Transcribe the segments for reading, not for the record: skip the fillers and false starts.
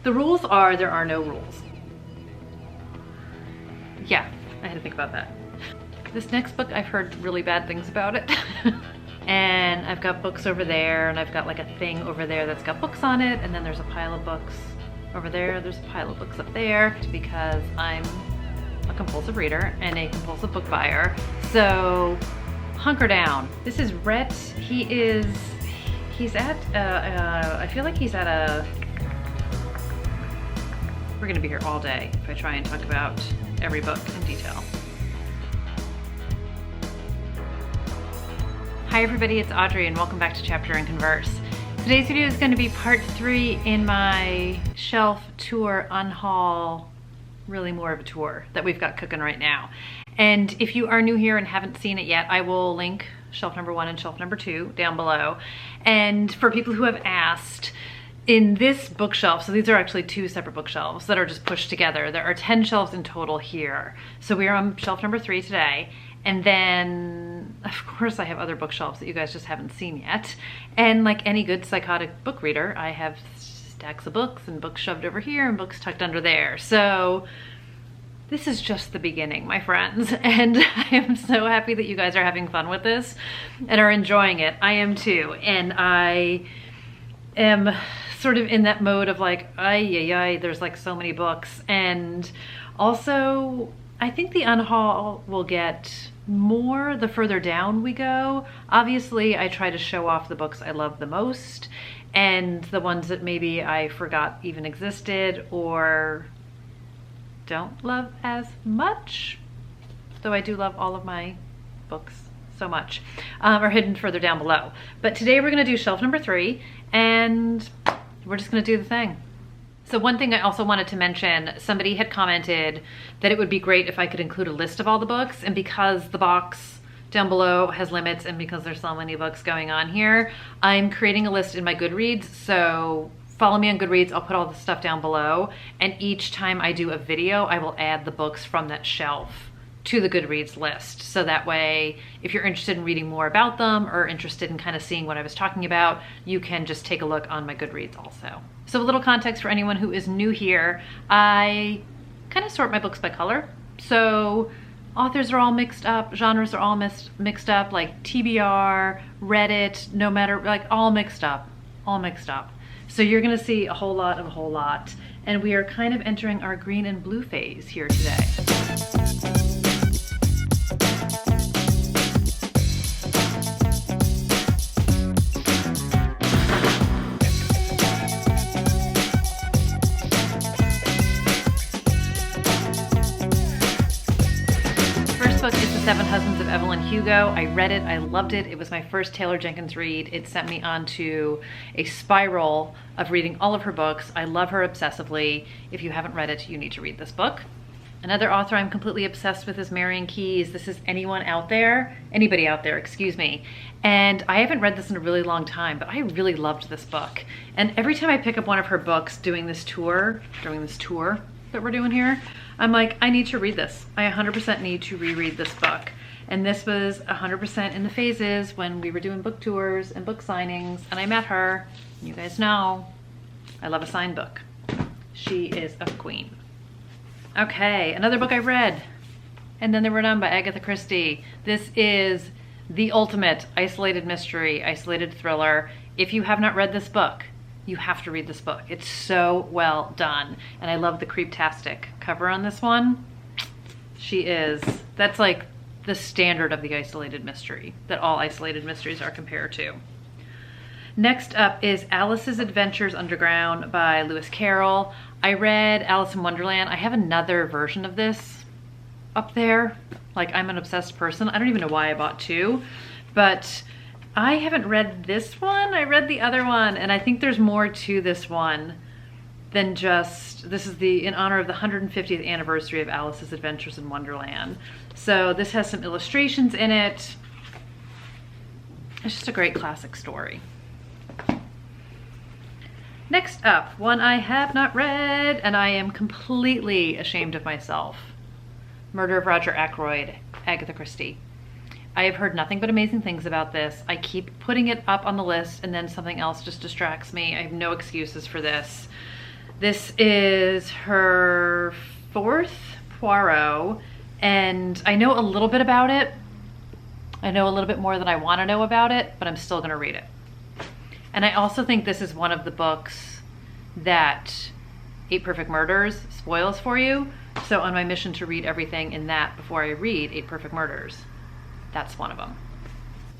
The rules are there are no rules. Yeah, I had to think about that. This next book, I've heard really bad things about it. And I've got books over there, and I've got like a thing over there that's got books on it, and then there's a pile of books over there. There's a pile of books up there because I'm a compulsive reader and a compulsive book buyer. So hunker down. This is Rhett. He's at, I feel like he's at a, we're gonna be here all day if I try and talk about every book in detail. Hi everybody, it's Audrey and welcome back to Chapter and Converse. Today's video is going to be part 3 in my shelf tour unhaul, really more of a tour that we've got cooking right now. And if you are new here and haven't seen it yet, I will link shelf number 1 and shelf number 2 down below. And for people who have asked, in this bookshelf, so these are actually 2 separate bookshelves that are just pushed together. There are 10 shelves in total here. So we are on shelf number 3 today. And then, of course, I have other bookshelves that you guys just haven't seen yet. And like any good psychotic book reader, I have stacks of books and books shoved over here and books tucked under there. So this is just the beginning, my friends. And I am so happy that you guys are having fun with this and are enjoying it. I am too. And I am sort of in that mode of like, ay, there's like so many books. And also, I think the unhaul will get more the further down we go. Obviously, I try to show off the books I love the most and the ones that maybe I forgot even existed or don't love as much, though I do love all of my books so much, are hidden further down below. But today we're gonna do shelf number 3 and we're just gonna do the thing. So one thing I also wanted to mention, somebody had commented that it would be great if I could include a list of all the books, and because the box down below has limits and because there's so many books going on here, I'm creating a list in my Goodreads. So follow me on Goodreads, I'll put all the stuff down below, and each time I do a video, I will add the books from that shelf to the Goodreads list. So that way, if you're interested in reading more about them or interested in kind of seeing what I was talking about, you can just take a look on my Goodreads also. So a little context for anyone who is new here, I kind of sort my books by color. So authors are all mixed up, genres are all mixed up, like TBR, Reddit, no matter, like all mixed up. So you're gonna see a whole lot of a whole lot. And we are kind of entering our green and blue phase here today. Book is The 7 Husbands of Evelyn Hugo. I read it, I loved it. It was my first Taylor Jenkins read. It sent me onto a spiral of reading all of her books. I love her obsessively. If you haven't read it, you need to read this book. Another author I'm completely obsessed with is Marian Keyes. This is Anybody Out There, excuse me. And I haven't read this in a really long time, but I really loved this book. And every time I pick up one of her books during this tour that we're doing here, I'm like, I need to read this. I 100% need to reread this book. And this was 100% in the phases when we were doing book tours and book signings, and I met her. You guys know, I love a signed book. She is a queen. Okay, another book I read, And Then They Were Done by Agatha Christie. This is the ultimate isolated mystery, isolated thriller. If you have not read this book, you have to read this book. It's so well done. And I love the creeptastic cover on this one. That's like the standard of the isolated mystery that all isolated mysteries are compared to. Next up is Alice's Adventures Underground by Lewis Carroll. I read Alice in Wonderland. I have another version of this up there. Like, I'm an obsessed person. I don't even know why I bought 2, but I haven't read this one. I read the other one, and I think there's more to this one than just, this is in honor of the 150th anniversary of Alice's Adventures in Wonderland. So this has some illustrations in it. It's just a great classic story. Next up, one I have not read, and I am completely ashamed of myself. Murder of Roger Ackroyd, Agatha Christie. I have heard nothing but amazing things about this. I keep putting it up on the list and then something else just distracts me. I have no excuses for this. This is her 4th Poirot, and I know a little bit about it. I know a little bit more than I want to know about it, but I'm still gonna read it. And I also think this is one of the books that 8 Perfect Murders spoils for you. So on my mission to read everything in that before I read 8 Perfect Murders, that's one of them.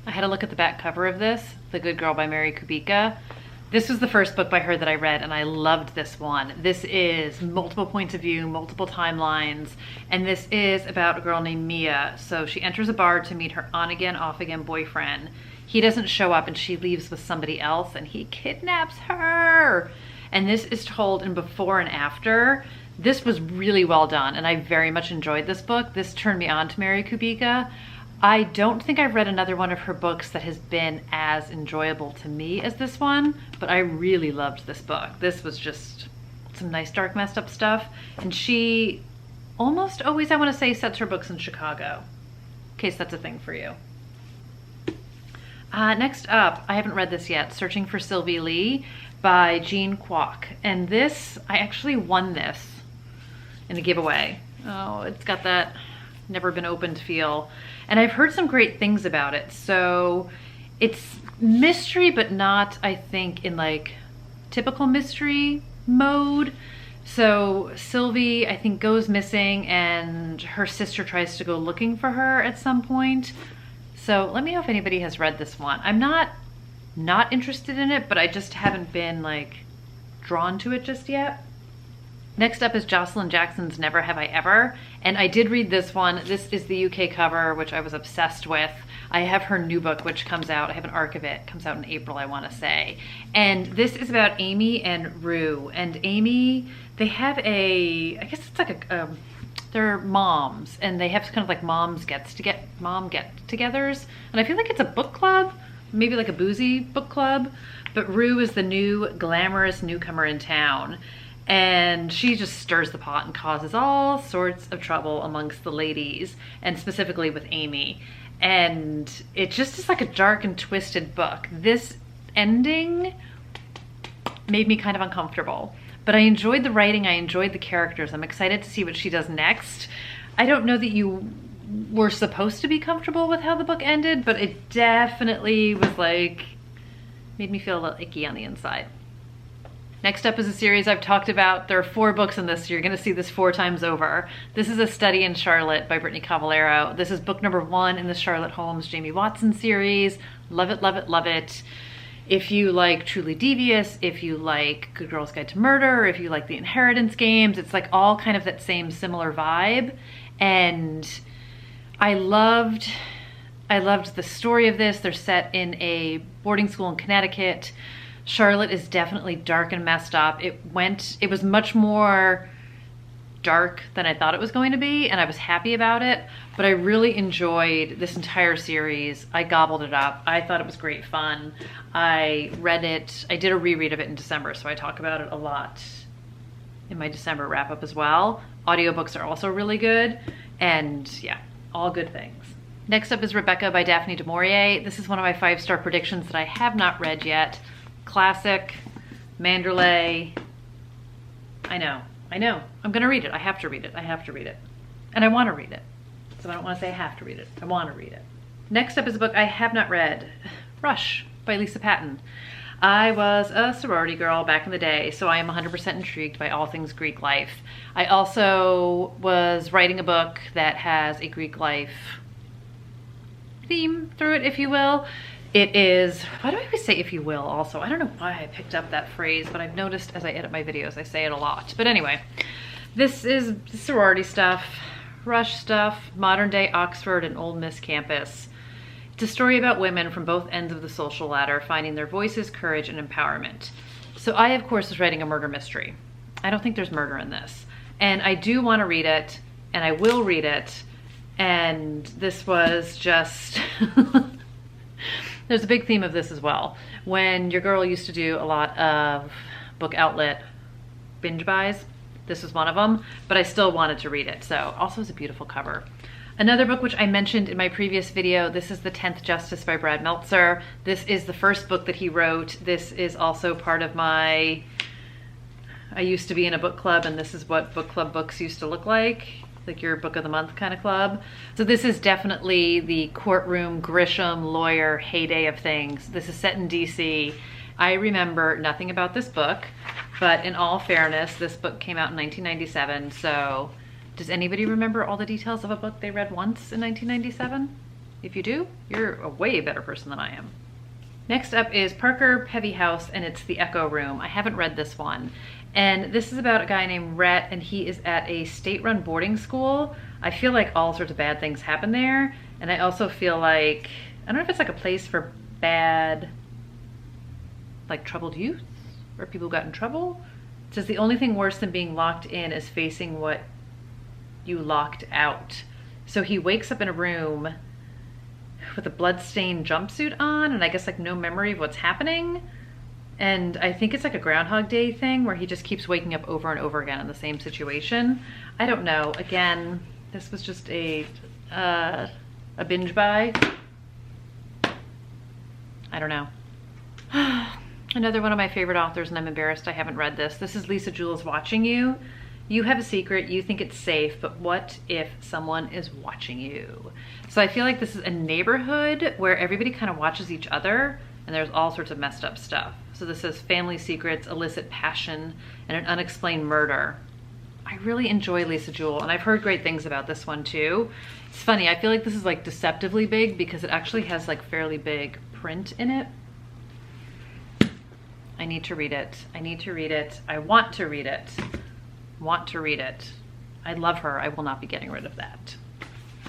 I had a look at the back cover of this, The Good Girl by Mary Kubica. This was the first book by her that I read, and I loved this one. This is multiple points of view, multiple timelines, and this is about a girl named Mia. So she enters a bar to meet her on-again, off-again boyfriend. He doesn't show up, and she leaves with somebody else, and he kidnaps her. And this is told in before and after. This was really well done, and I very much enjoyed this book. This turned me on to Mary Kubica. I don't think I've read another one of her books that has been as enjoyable to me as this one, but I really loved this book. This was just some nice dark messed up stuff. And she almost always, I want to say, sets her books in Chicago, in case that's a thing for you. Next up, I haven't read this yet, Searching for Sylvie Lee by Jean Kwok. And this, I actually won this in a giveaway. Oh, it's got that never been opened feel. And I've heard some great things about it. So it's mystery, but not, I think, in like typical mystery mode. So Sylvie, I think, goes missing and her sister tries to go looking for her at some point. So let me know if anybody has read this one. I'm not interested in it, but I just haven't been like drawn to it just yet. Next up is Jocelyn Jackson's Never Have I Ever, and I did read this one. This is the UK cover, which I was obsessed with. I have her new book, which comes out, I have an arc of it, comes out in April, I want to say. And this is about Amy and Rue. And Amy, they have a, I guess it's like a, they're moms, and they have kind of like mom get-togethers. And I feel like it's a book club, maybe like a boozy book club, but Rue is the new glamorous newcomer in town. And she just stirs the pot and causes all sorts of trouble amongst the ladies, and specifically with Amy. And it just is like a dark and twisted book. This ending made me kind of uncomfortable, but I enjoyed the writing, I enjoyed the characters. I'm excited to see what she does next. I don't know that you were supposed to be comfortable with how the book ended, but it definitely was like, made me feel a little icky on the inside. Next up is a series I've talked about. There are 4 books in this, so you're gonna see this 4 times over. This is A Study in Charlotte by Brittany Cavallaro. This is book number 1 in the Charlotte Holmes Jamie Watson series. Love it, love it, love it. If you like Truly Devious, if you like Good Girl's Guide to Murder, if you like the Inheritance Games, it's like all kind of that same similar vibe. And I loved the story of this. They're set in a boarding school in Connecticut. Charlotte is definitely dark and messed up. It was much more dark than I thought it was going to be, and I was happy about it, but I really enjoyed this entire series. I gobbled it up. I thought it was great fun. I read it, I did a reread of it in December, so I talk about it a lot in my December wrap up as well. Audiobooks are also really good, and yeah, all good things. Next up is Rebecca by Daphne du Maurier. This is one of my 5-star predictions that I have not read yet. Classic, Manderley. I know. I'm gonna read it. I have to read it. And I want to read it. So I don't want to say I have to read it. I want to read it. Next up is a book I have not read. Rush by Lisa Patton. I was a sorority girl back in the day, so I am 100% intrigued by all things Greek life. I also was writing a book that has a Greek life theme through it, if you will. It is, why do I always say if you will also? I don't know why I picked up that phrase, but I've noticed as I edit my videos, I say it a lot. But anyway, this is sorority stuff, Rush stuff, modern day Oxford and Old Miss campus. It's a story about women from both ends of the social ladder finding their voices, courage, and empowerment. So I, of course, was writing a murder mystery. I don't think there's murder in this. And I do want to read it, and I will read it. And this was just... There's a big theme of this as well. When your girl used to do a lot of book outlet binge buys, this was one of them, but I still wanted to read it. So also it's a beautiful cover. Another book which I mentioned in my previous video, this is The 10th Justice by Brad Meltzer. This is the first book that he wrote. This is also part of my I used to be in a book club, and this is what book club books used to look like your book of the month kind of club. So this is definitely the courtroom Grisham lawyer heyday of things. This is set in DC. I remember nothing about this book, but in all fairness, this book came out in 1997. So does anybody remember all the details of a book they read once in 1997? If you do, you're a way better person than I am. Next up is Parker Peavyhouse, and it's The Echo Room. I haven't read this one. And this is about a guy named Rhett, and he is at a state-run boarding school. I feel like all sorts of bad things happen there. And I also feel like, I don't know if it's like a place for bad, like troubled youth or people who got in trouble. It says the only thing worse than being locked in is facing what you locked out. So he wakes up in a room with a blood-stained jumpsuit on, and I guess like no memory of what's happening. And I think it's like a Groundhog Day thing where he just keeps waking up over and over again in the same situation. I don't know. Again, this was just a binge buy. I don't know. Another one of my favorite authors, and I'm embarrassed I haven't read this. This is Lisa Jewell's Watching You. You have a secret, you think it's safe, but what if someone is watching you? So I feel like this is a neighborhood where everybody kind of watches each other, and there's all sorts of messed up stuff. So this is family secrets, illicit passion, and an unexplained murder. I really enjoy Lisa Jewell, and I've heard great things about this one too. It's funny, I feel like this is like deceptively big because it actually has like fairly big print in it. I need to read it. I need to read it. I want to read it. Want to read it. I love her. I will not be getting rid of that.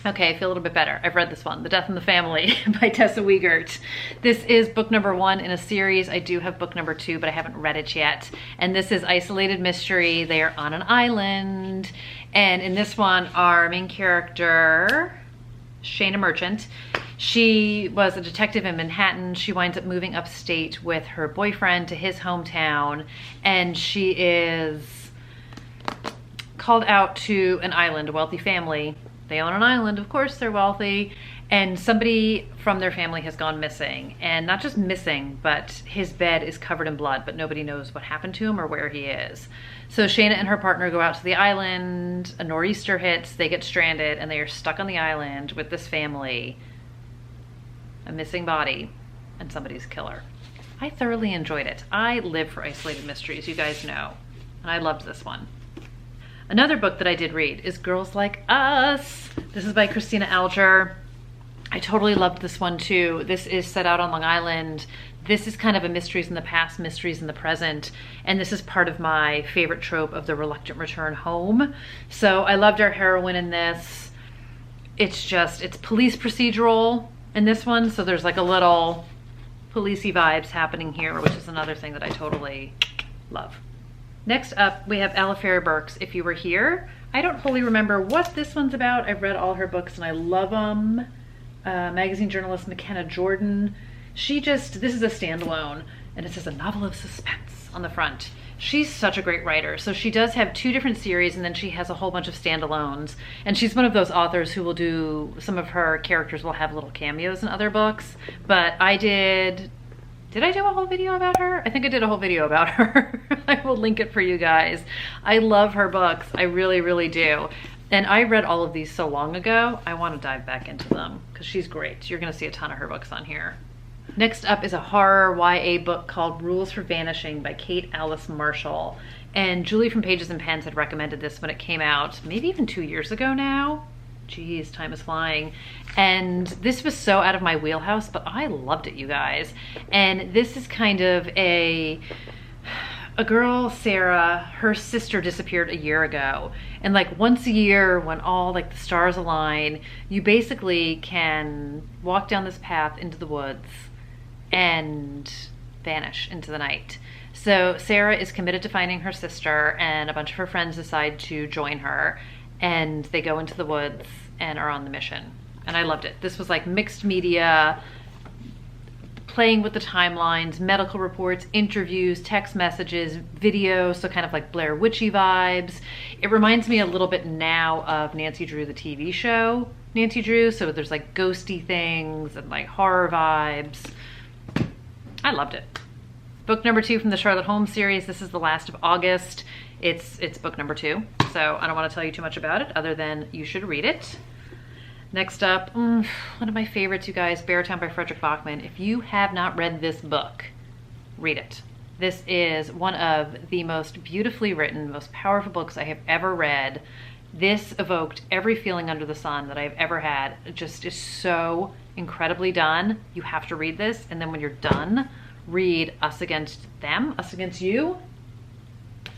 Okay, I feel a little bit better. I've read this one, The Death in the Family by Tessa Wiegert. This is book number 1 in a series. I do have book number 2, but I haven't read it yet. And this is Isolated Mystery. They are on an island. And in this one, our main character, Shayna Merchant, she was a detective in Manhattan. She winds up moving upstate with her boyfriend to his hometown. And she is called out to an island, a wealthy family. They own an island, of course they're wealthy, and somebody from their family has gone missing. And not just missing, but his bed is covered in blood, but nobody knows what happened to him or where he is. So Shayna and her partner go out to the island, a nor'easter hits, they get stranded, and they are stuck on the island with this family, a missing body, and somebody's killer. I thoroughly enjoyed it. I live for isolated mysteries, you guys know, and I loved this one. Another book that I did read is Girls Like Us. This is by Christina Alger. I totally loved this one too. This is set out on Long Island. This is kind of a mysteries in the past, mysteries in the present. And this is part of my favorite trope of the reluctant return home. So I loved our heroine in this. It's police procedural in this one. So there's like a little policey vibes happening here, which is another thing that I totally love. Next up, we have Ella Fair Burks, If You Were Here. I don't fully remember what this one's about. I've read all her books and I love them. Magazine journalist McKenna Jordan. This is a standalone, and it says a novel of suspense on the front. She's such a great writer. So she does have 2 different series, and then she has a whole bunch of standalones. And she's one of those authors who will do, some of her characters will have little cameos in other books. But I did I do a whole video about her? I think I did a whole video about her. I will link it for you guys. I love her books. I really, really do. And I read all of these so long ago, I want to dive back into them because she's great. You're going to see a ton of her books on here. Next up is a horror YA book called Rules for Vanishing by Kate Alice Marshall. And Julie from Pages and Pens had recommended this when it came out, maybe even 2 years ago now. Geez, time is flying. And this was so out of my wheelhouse, but I loved it, you guys. And this is kind of a girl, Sarah, her sister disappeared a year ago. And like once a year when all like the stars align, you basically can walk down this path into the woods and vanish into the night. So Sarah is committed to finding her sister, and a bunch of her friends decide to join her, and they go into the woods and are on the mission. And I loved it. This was like mixed media, playing with the timelines, medical reports, interviews, text messages, videos, so kind of like Blair Witchy vibes. It reminds me a little bit now of Nancy Drew, the TV show Nancy Drew. So there's like ghosty things and like horror vibes. I loved it. Book number 2 from the Charlotte Holmes series. This is the last of August. It's book number 2, so I don't want to tell you too much about it other than you should read it. Next up, one of my favorites, you guys, Beartown by Frederick Bachman. If you have not read this book, read it. This is one of the most beautifully written, most powerful books I have ever read. This evoked every feeling under the sun that I've ever had. It just is so incredibly done. You have to read this, and then when you're done, read Us Against Them, Us Against You,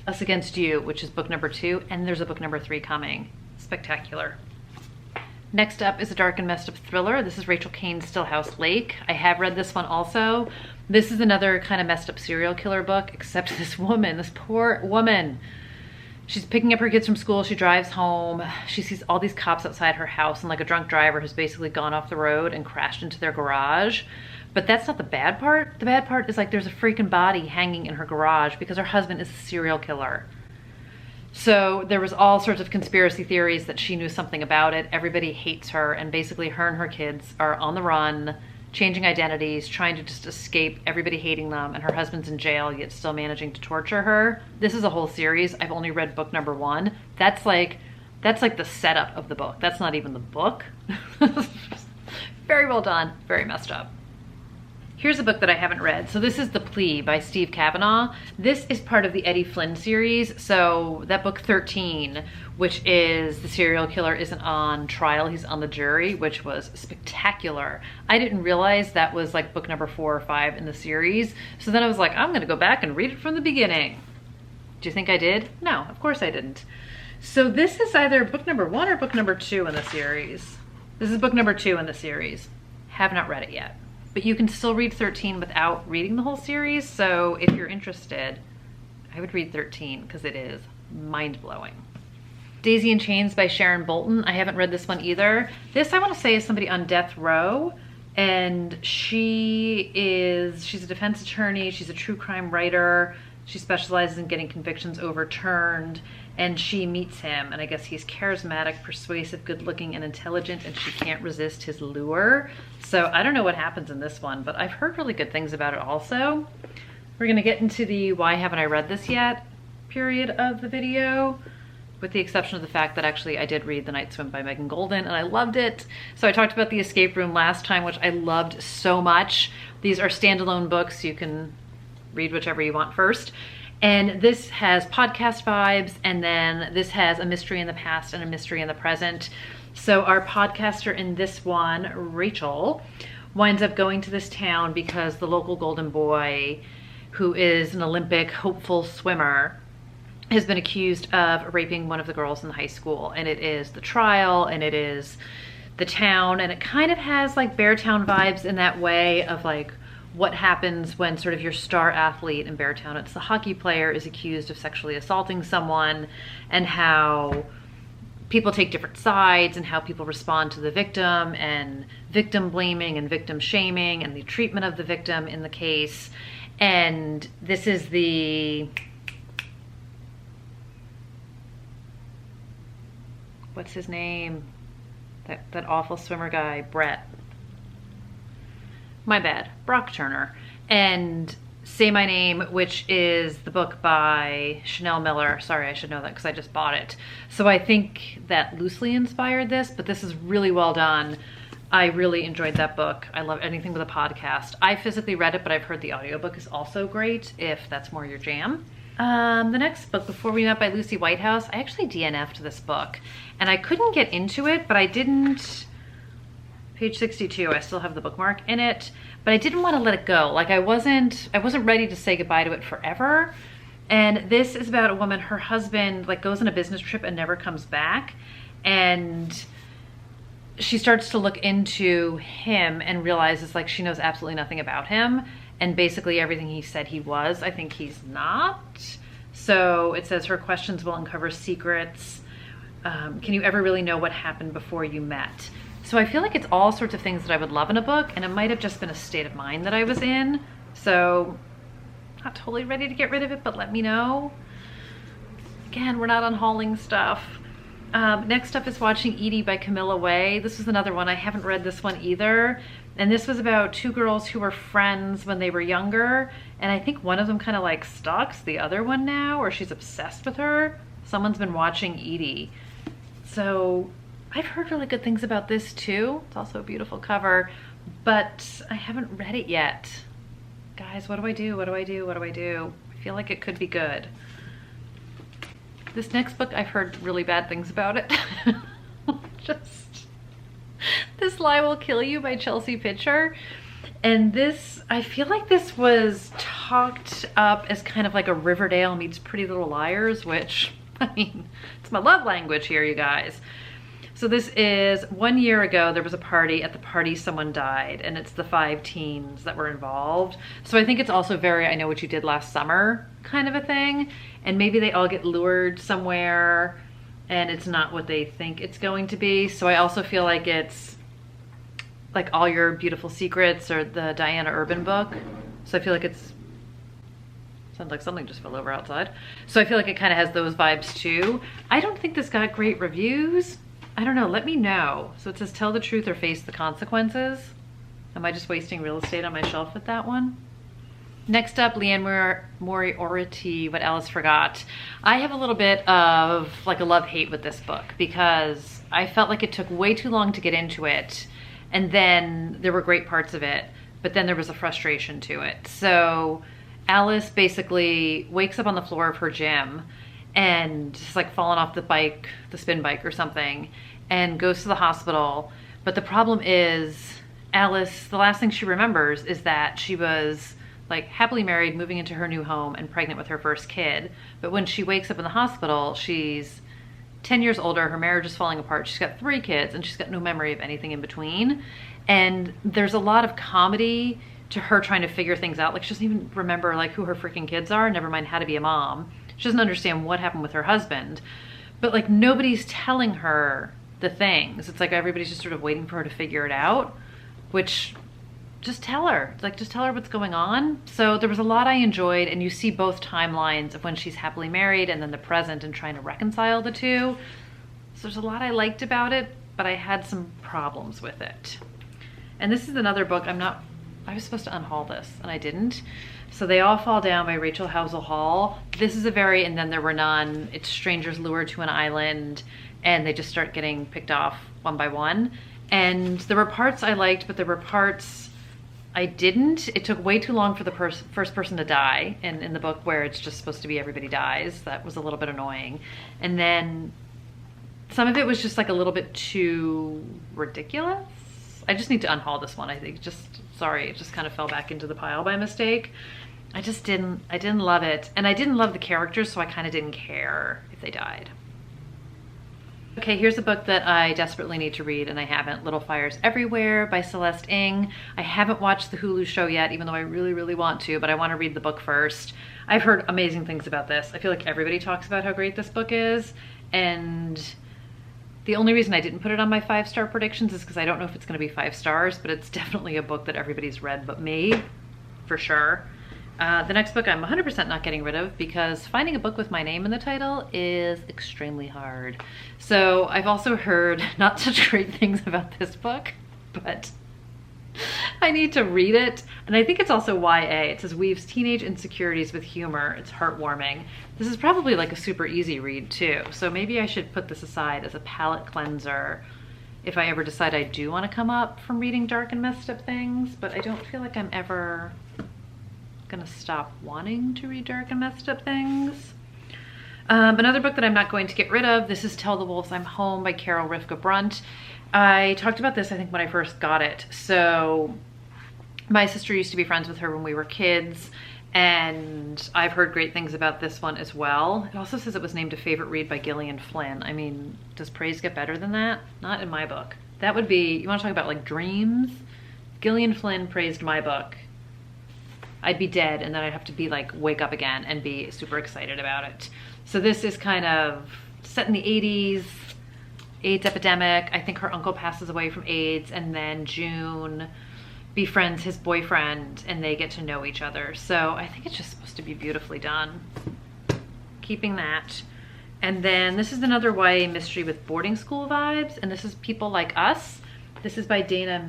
Us Against You, which is book number 2, and there's a book number 3 coming. Spectacular. Next up is a dark and messed up thriller. This is Rachel Kane's Stillhouse Lake. I have read this one also. This is another kind of messed up serial killer book, except this woman, this poor woman. She's picking up her kids from school. She drives home. She sees all these cops outside her house and like a drunk driver who's basically gone off the road and crashed into their garage. But that's not the bad part. The bad part is like there's a freaking body hanging in her garage because her husband is a serial killer. So there was all sorts of conspiracy theories that she knew something about it. Everybody hates her, and basically her and her kids are on the run, changing identities, trying to just escape everybody hating them, and her husband's in jail yet still managing to torture her. This is a whole series. I've only read book number 1. That's like the setup of the book. That's not even the book. Very well done, very messed up. Here's a book that I haven't read. So this is The Plea by Steve Kavanaugh. This is part of the Eddie Flynn series. So that book 13, which is the serial killer isn't on trial, he's on the jury, which was spectacular. I didn't realize that was like book number 4 or 5 in the series. So then I was like, I'm gonna go back and read it from the beginning. Do you think I did? No, of course I didn't. So this is either book number 1 or book number 2 in the series. This is book number 2 in the series. Have not read it yet. But you can still read 13 without reading the whole series. So if you're interested, I would read 13 because it is mind-blowing. Daisy in Chains by Sharon Bolton. I haven't read this one either. This I want to say is somebody on death row, and she's a defense attorney. She's a true crime writer. She specializes in getting convictions overturned, and she meets him, and I guess he's charismatic, persuasive, good-looking, and intelligent, and she can't resist his lure. So I don't know what happens in this one, but I've heard really good things about it also. We're gonna get into the why haven't I read this yet period of the video, with the exception of the fact that actually I did read The Night Swim by Megan Golden, and I loved it. So I talked about The Escape Room last time, which I loved so much. These are standalone books. You can read whichever you want first. And this has podcast vibes, and then this has a mystery in the past and a mystery in the present. So our podcaster in this one, Rachel, winds up going to this town because the local golden boy, who is an Olympic hopeful swimmer, has been accused of raping one of the girls in the high school. And it is the trial, and it is the town, and it kind of has like Beartown vibes in that way of like what happens when sort of your star athlete in Beartown, it's the hockey player, is accused of sexually assaulting someone, and how people take different sides and how people respond to the victim, and victim blaming and victim shaming and the treatment of the victim in the case. And this is the, what's his name? That awful swimmer guy, Brett. My bad, Brock Turner. And Say My Name, which is the book by Chanel Miller. Sorry, I should know that because I just bought it. So I think that loosely inspired this, but this is really well done. I really enjoyed that book. I love anything with a podcast. I physically read it, but I've heard the audiobook is also great if that's more your jam. The next book, Before We Met by Lucy Whitehouse, I actually DNF'd this book and I couldn't get into it, but I didn't. Page 62, I still have the bookmark in it, but I didn't want to let it go. Like I wasn't ready to say goodbye to it forever. And this is about a woman, her husband like goes on a business trip and never comes back. And she starts to look into him and realizes like she knows absolutely nothing about him. And basically everything he said he was, I think he's not. So it says her questions will uncover secrets. Can you ever really know what happened before you met? So I feel like it's all sorts of things that I would love in a book, and it might have just been a state of mind that I was in. So not totally ready to get rid of it, but let me know. Again, we're not unhauling stuff. Next up is Watching Edie by Camilla Way. This is another one. I haven't read this one either. And this was about two girls who were friends when they were younger. And I think one of them kind of like stalks the other one now, or she's obsessed with her. Someone's been watching Edie. So I've heard really good things about this too. It's also a beautiful cover, but I haven't read it yet. Guys, what do I do? What do I do? What do I do? I feel like it could be good. This next book, I've heard really bad things about it. Just This Lie Will Kill You by Chelsea Pitcher. And this, I feel like this was talked up as kind of like a Riverdale meets Pretty Little Liars, which, I mean, it's my love language here, you guys. So this is 1 year ago, there was a party. At the party, someone died, and it's the 5 teens that were involved. So I think it's also very I Know What You Did Last Summer kind of a thing. And maybe they all get lured somewhere and it's not what they think it's going to be. So I also feel like it's like All Your Beautiful Secrets or the Diana Urban book. So I feel like it's, sounds like something just fell over outside. So I feel like it kind of has those vibes too. I don't think this got great reviews. I don't know, let me know. So it says Tell the Truth or Face the Consequences. Am I just wasting real estate on my shelf with that one? Next up, Leanne Moriarty, What Alice Forgot. I have a little bit of like a love-hate with this book because I felt like it took way too long to get into it. And then there were great parts of it, but then there was a frustration to it. So Alice basically wakes up on the floor of her gym and just like fallen off the bike, the spin bike or something, and goes to the hospital. But the problem is Alice, the last thing she remembers is that she was like happily married, moving into her new home and pregnant with her first kid. But when she wakes up in the hospital, she's 10 years older, her marriage is falling apart, she's got 3 kids, and she's got no memory of anything in between. And there's a lot of comedy to her trying to figure things out. Like she doesn't even remember like who her freaking kids are, never mind how to be a mom. She doesn't understand what happened with her husband, but like nobody's telling her the things. It's like everybody's just sort of waiting for her to figure it out, which just tell her, like just tell her what's going on. So there was a lot I enjoyed, and you see both timelines of when she's happily married and then the present and trying to reconcile the two. So there's a lot I liked about it, but I had some problems with it. And this is another book I was supposed to unhaul this and I didn't. So They All Fall Down by Rachel Housel Hall. This is a very And Then There Were None. It's strangers lured to an island and they just start getting picked off one by one. And there were parts I liked, but there were parts I didn't. It took way too long for the first person to die in the book, where it's just supposed to be everybody dies. That was a little bit annoying. And then some of it was just like a little bit too ridiculous. I just need to unhaul this one, I think. Sorry, it just kind of fell back into the pile by mistake. I didn't love it. And I didn't love the characters, so I kind of didn't care if they died. Okay, here's a book that I desperately need to read and I haven't. Little Fires Everywhere by Celeste Ng. I haven't watched the Hulu show yet, even though I really, really want to, but I want to read the book first. I've heard amazing things about this. I feel like everybody talks about how great this book is, and the only reason I didn't put it on my 5-star predictions is because I don't know if it's going to be 5 stars, but it's definitely a book that everybody's read but me, for sure. The next book I'm 100% not getting rid of because finding a book with my name in the title is extremely hard. So I've also heard not such great things about this book, but I need to read it. And I think it's also YA. It says weaves teenage insecurities with humor. It's heartwarming. This is probably like a super easy read too. So maybe I should put this aside as a palate cleanser if I ever decide I do want to come up from reading dark and messed up things, but I don't feel like I'm ever gonna stop wanting to read dark and messed up things. Another book that I'm not going to get rid of, this is Tell the Wolves I'm Home by Carol Rivka Brunt. I talked about this I think when I first got it. So my sister used to be friends with her when we were kids, and I've heard great things about this one as well. It also says it was named a favorite read by Gillian Flynn. I mean, does praise get better than that? Not in my book. That would be, you want to talk about like dreams? Gillian Flynn praised my book, I'd be dead, and then I'd have to be like wake up again and be super excited about it. So this is kind of set in the 80s, AIDS epidemic. I think her uncle passes away from AIDS, and then June befriends his boyfriend and they get to know each other. So I think it's just supposed to be beautifully done. Keeping that. And then this is another YA mystery with boarding school vibes, and this is People Like Us. This is by Dana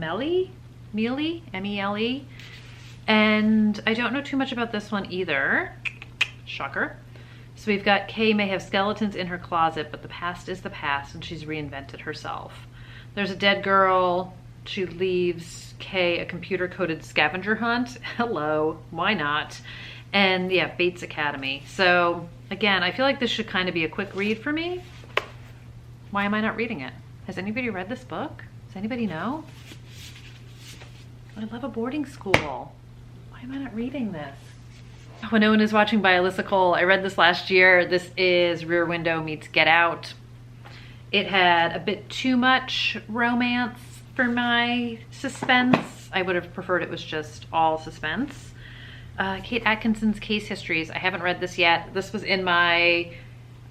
Mealy, M-E-L-E. And I don't know too much about this one either. Shocker. So we've got Kay may have skeletons in her closet, but the past is the past and she's reinvented herself. There's a dead girl. She leaves Kay a computer-coded scavenger hunt. Hello, why not? And yeah, Bates Academy. So again, I feel like this should kind of be a quick read for me. Why am I not reading it? Has anybody read this book? Does anybody know? I love a boarding school. Why am I not reading this? When No One Is Watching by Alyssa Cole. I read this last year. This is Rear Window meets Get Out. It had a bit too much romance for my suspense. I would have preferred it was just all suspense. Kate Atkinson's Case Histories. I haven't read this yet. This was in my,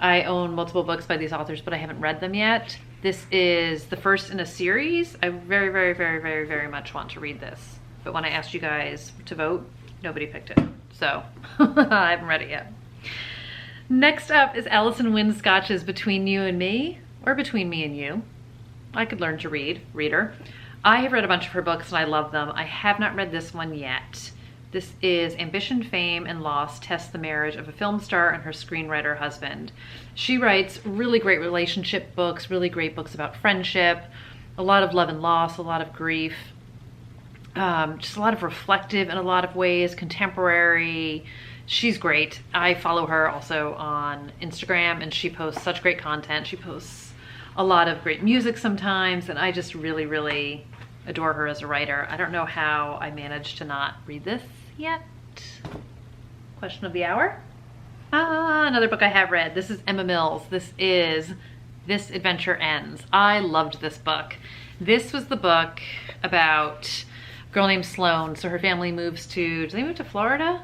I own multiple books by these authors, but I haven't read them yet. This is the first in a series. I very, very, very, very, very much want to read this. But when I asked you guys to vote, nobody picked it. So I haven't read it yet. Next up is Alison Wynne Scotch's Between You and Me, or Between Me and You. I could learn to read, reader. I have read a bunch of her books and I love them. I have not read this one yet. This is Ambition, Fame, and Loss Test the Marriage of a Film Star and Her Screenwriter Husband. She writes really great relationship books, really great books about friendship, a lot of love and loss, a lot of grief, just a lot of reflective in a lot of ways, contemporary. She's great. I follow her also on Instagram and she posts such great content. She posts a lot of great music sometimes and I just really, really adore her as a writer. I don't know how I managed to not read this yet. Question of the hour. Another book I have read. This is Emma Mills. This is This Adventure Ends. I loved this book. This was the book about a girl named Sloane. So her family moves to, do they move to Florida?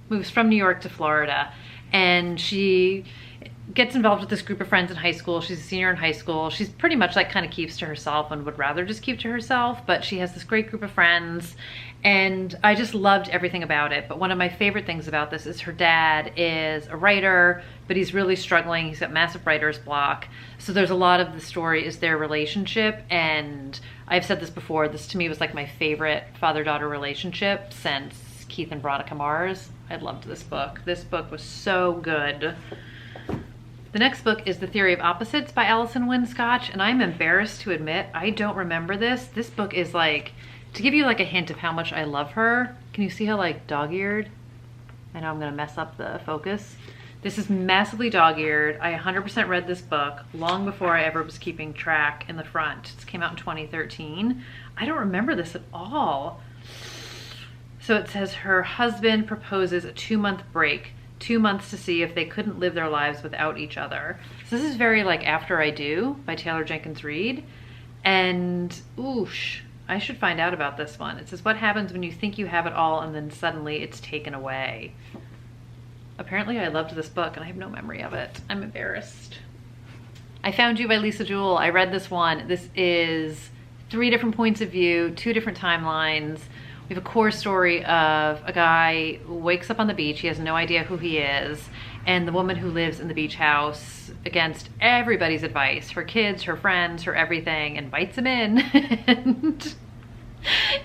Moves from New York to Florida. And she gets involved with this group of friends in high school. She's a senior in high school. She's pretty much like kind of keeps to herself and would rather just keep to herself, but she has this great group of friends and I just loved everything about it. But one of my favorite things about this is her dad is a writer, but he's really struggling. He's got massive writer's block. So there's a lot of the story is their relationship. And I've said this before, this to me was like my favorite father-daughter relationship since Keith and Veronica Mars. I loved this book. This book was so good. The next book is The Theory of Opposites by Alison Wynne Scotch, and I'm embarrassed to admit I don't remember this. This book is like, to give you like a hint of how much I love her, can you see how like dog-eared? I know I'm gonna mess up the focus. This is massively dog-eared. I 100% read this book long before I ever was keeping track in the front. It came out in 2013. I don't remember this at all. So it says her husband proposes a 2-month break. 2 months to see if they couldn't live their lives without each other. So this is very like After I Do by Taylor Jenkins Reid. And oosh, I should find out about this one. It says, what happens when you think you have it all and then suddenly it's taken away? Apparently I loved this book and I have no memory of it. I'm embarrassed. I Found You by Lisa Jewell. I read this one. This is 3 different points of view, 2 different timelines. We have a core story of a guy who wakes up on the beach. He has no idea who he is. And the woman who lives in the beach house, against everybody's advice, her kids, her friends, her everything, invites him in. And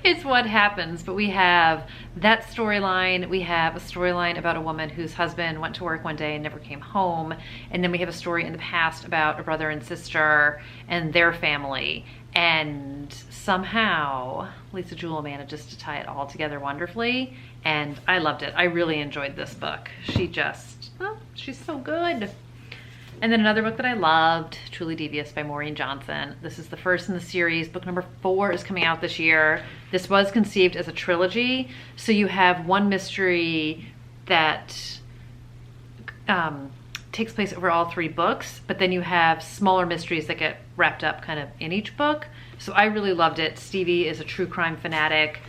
it's what happens. But we have that storyline. We have a storyline about a woman whose husband went to work one day and never came home. And then we have a story in the past about a brother and sister and their family. And somehow Lisa Jewell manages to tie it all together wonderfully. And I loved it. I really enjoyed this book. She just, oh, she's so good. And then another book that I loved, Truly Devious by Maureen Johnson. This is the first in the series. Book number 4 is coming out this year. This was conceived as a trilogy. So you have one mystery that takes place over all 3 books, but then you have smaller mysteries that get wrapped up kind of in each book. So I really loved it. Stevie is a true crime fanatic.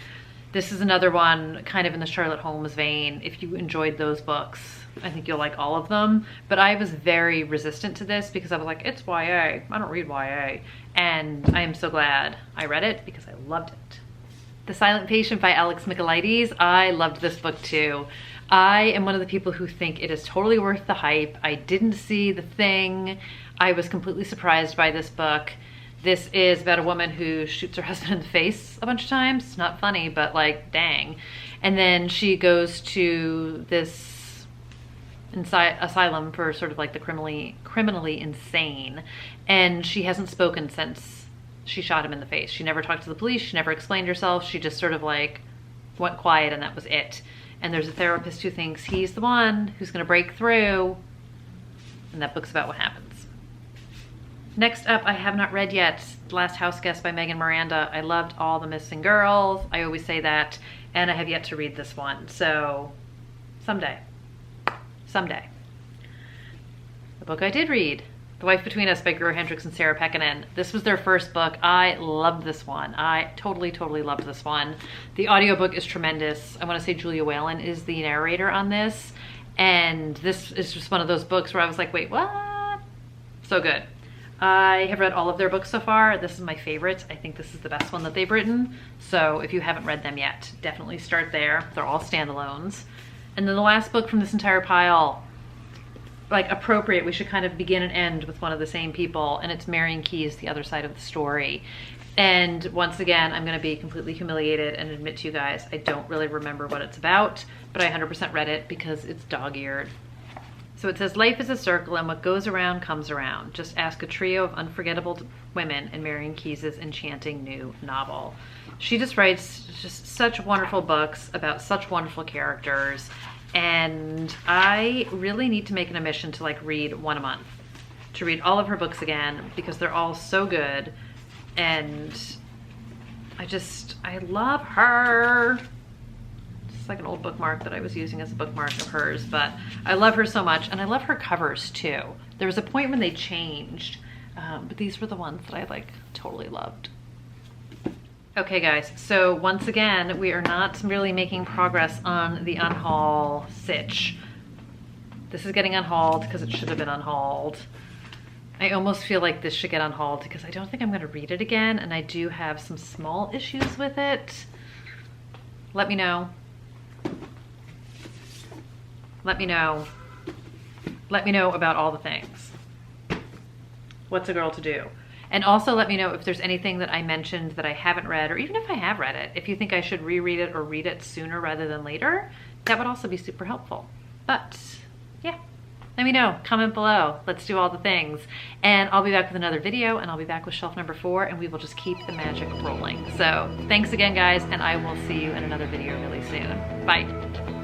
This is another one kind of in the Charlotte Holmes vein. If you enjoyed those books, I think you'll like all of them. But I was very resistant to this because I was like, it's YA. I don't read YA. And I am so glad I read it because I loved it. The Silent Patient by Alex Michaelides. I loved this book too. I am one of the people who think it is totally worth the hype. I didn't see The Thing. I was completely surprised by this book. This is about a woman who shoots her husband in the face a bunch of times. It's not funny, but like, dang. And then she goes to this asylum for sort of like the criminally insane. And she hasn't spoken since she shot him in the face. She never talked to the police. She never explained herself. She just sort of like went quiet, and that was it. And there's a therapist who thinks he's the one who's going to break through. And that book's about what happens. Next up, I have not read yet, The Last House Guest by Megan Miranda. I loved all the missing girls. I always say that. And I have yet to read this one. So someday. Someday. The book I did read, The Wife Between Us by Guru Hendricks and Sarah Pekkanen. This was their first book. I loved this one. I totally loved this one. The audiobook is tremendous. I want to say Julia Whalen is the narrator on this. And this is just one of those books where I was like, wait, what? So good. I have read all of their books so far. This is my favorite. I think this is the best one that they've written. So if you haven't read them yet, definitely start there. They're all standalones. And then the last book from this entire pile, like appropriate, we should kind of begin and end with one of the same people, and it's Marion Keyes, The Other Side of the Story. And once again, I'm going to be completely humiliated and admit to you guys, I don't really remember what it's about, but I 100% read it because it's dog-eared. So it says, life is a circle and what goes around comes around. Just ask a trio of unforgettable women in Marion Keyes' enchanting new novel. She just writes just such wonderful books about such wonderful characters. And I really need to make an admission to like read one a month, to read all of her books again, because they're all so good. And I love her. It's like an old bookmark that I was using as a bookmark of hers, but I love her so much, and I love her covers too. There was a point when they changed, but these were the ones that I like totally loved. Okay guys, so once again, we are not really making progress on the unhaul sitch. This is getting unhauled because it should have been unhauled. I almost feel like this should get unhauled because I don't think I'm going to read it again, and I do have some small issues with it. Let me know. Let me know. Let me know about all the things. What's a girl to do? And also let me know if there's anything that I mentioned that I haven't read, or even if I have read it, if you think I should reread it or read it sooner rather than later, that would also be super helpful. But yeah, let me know, comment below. Let's do all the things. And I'll be back with another video, and I'll be back with shelf number 4, and we will just keep the magic rolling. So thanks again guys, and I will see you in another video really soon. Bye.